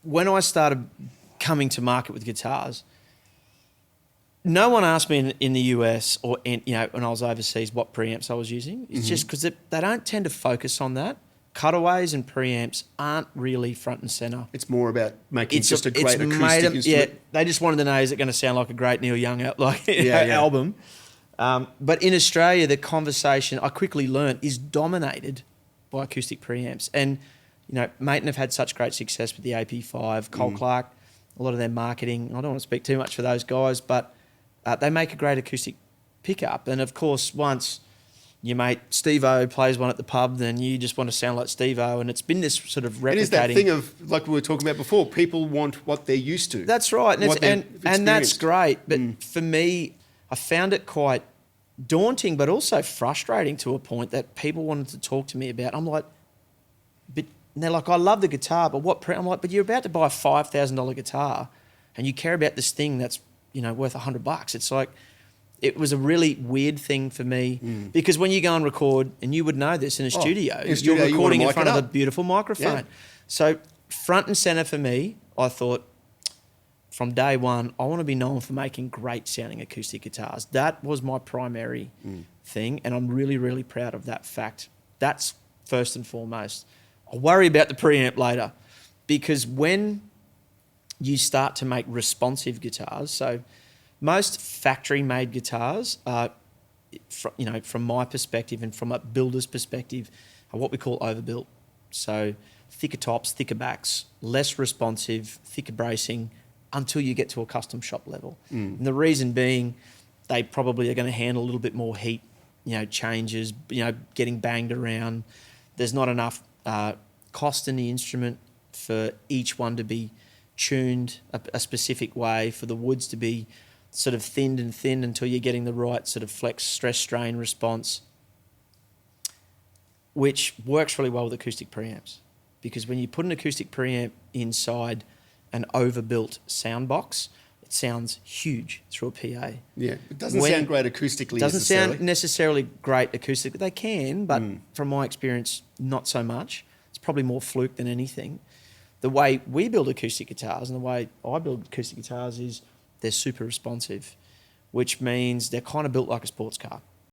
when I started coming to market with guitars, no one asked me in the US or when I was overseas what preamps I was using. It's just because they don't tend to focus on that. Cutaways and preamps aren't really front and center. It's more about making just a great acoustic instrument. Yeah, they just wanted to know, is it going to sound like a great Neil Young album? But in Australia, the conversation, I quickly learned, is dominated by acoustic preamps. And, Maiten have had such great success with the AP5, Cole Clark, a lot of their marketing. I don't want to speak too much for those guys, but they make a great acoustic pickup. And, of course, once your mate Steve-O plays one at the pub, then you just want to sound like Steve-O. And it's been this sort of replicating. It is that thing of, like we were talking about before, people want what they're used to. That's right. And that's great. But for me, I found it quite daunting, but also frustrating to a point that people wanted to talk to me about. I'm like, but and they're like, I love the guitar, but what? I'm like, but you're about to buy a $5,000 guitar and you care about this thing that's, worth $100. It's like, it was a really weird thing for me because when you go and record, and you would know this in a studio, you're recording in front of a beautiful microphone. Yeah. So front and center for me, I thought from day one, I want to be known for making great sounding acoustic guitars. That was my primary thing. And I'm really, really proud of that fact. That's first and foremost. I'll worry about the preamp later because when you start to make responsive guitars, so most factory-made guitars are, from my perspective and from a builder's perspective, are what we call overbuilt. So thicker tops, thicker backs, less responsive, thicker bracing until you get to a custom shop level. And the reason being, they probably are going to handle a little bit more heat, changes, getting banged around. There's not enough cost in the instrument for each one to be tuned a specific way, for the woods to be sort of thinned until you're getting the right sort of flex, stress, strain response, which works really well with acoustic preamps. Because when you put an acoustic preamp inside an overbuilt sound box, it sounds huge through a PA. Yeah, it doesn't sound great acoustically. It doesn't sound necessarily great acoustically. They can, but from my experience, not so much. It's probably more fluke than anything. The way we build acoustic guitars and the way I build acoustic guitars is they're super responsive, which means they're kind of built like a sports car.